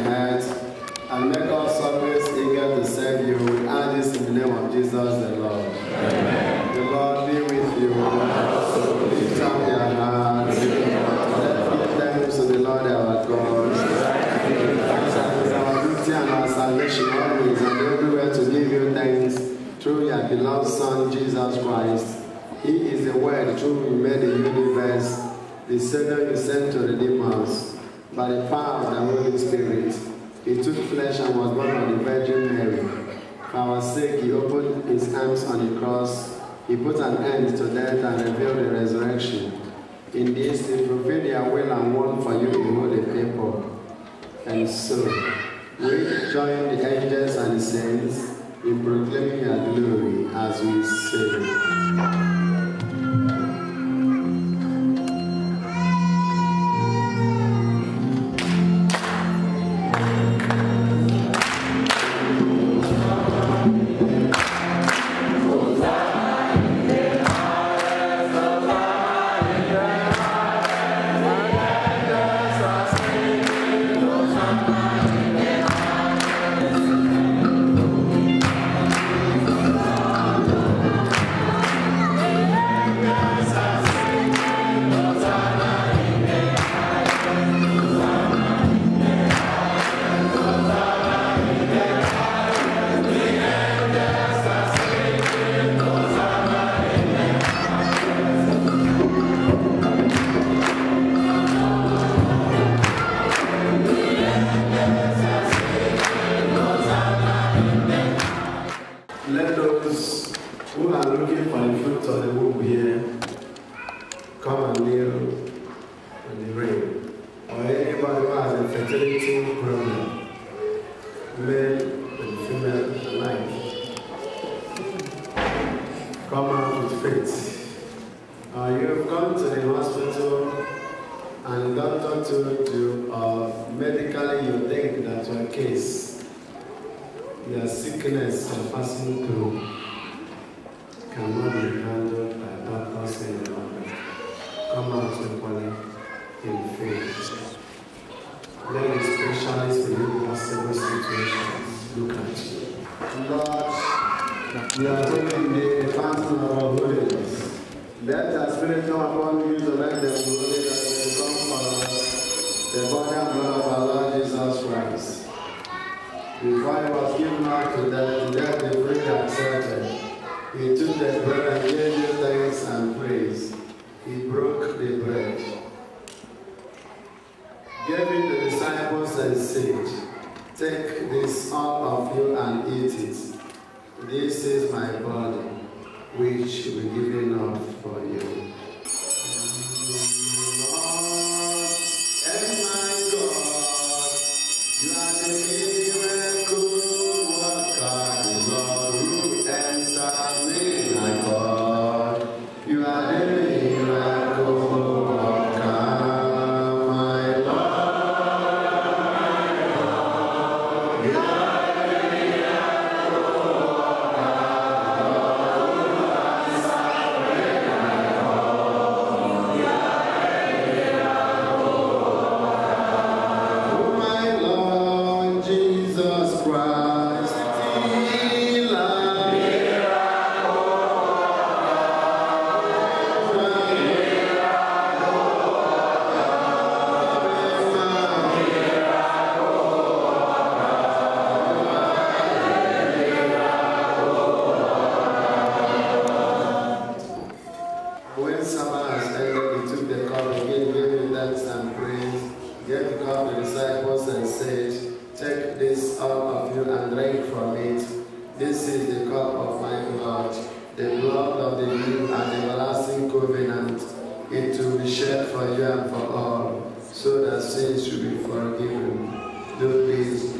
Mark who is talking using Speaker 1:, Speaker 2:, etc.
Speaker 1: hearts, and make us always eager to serve you. We ask this in the name of Jesus the Lord. Amen. The Lord be with you. Lift up your hearts. Let's give thanks to the Lord our God. It is our duty and our salvation always and everywhere to give you thanks through your beloved Son, Jesus Christ. He is the Word through whom you made the universe, the Savior you sent to redeem us. By the power of the Holy Spirit, He took flesh and was born of the Virgin Mary. For our sake, He opened His arms on the cross. He put an end to death and revealed the resurrection. In this, He fulfilled their will and won for you the holy people. And so, we join the angels and the saints in proclaiming your glory as we sing. Let those who are looking for the fruit of the womb here come and kneel in the rain. Or anybody who has a fertility problem, male and female alike, come out with faith. You have gone to the hospital and the doctor told you, medically you think that your case, your sickness and passing through cannot be handled by doctors in the world. Come out equally in faith. Let the specialists in impossible situations look at you. Lord, you are taking the fountain of our holiness. Let our spirit come upon you to let them holy that they come for us, the body and blood of our Lord Jesus Christ. Before He was given up to death, the freely accepted. He took the bread and gave you thanks and praise. He broke the bread, gave it to the disciples and said, "Take this, all of you, and eat it. This is my body, which will be given up for you." So that sins should be forgiven. Do this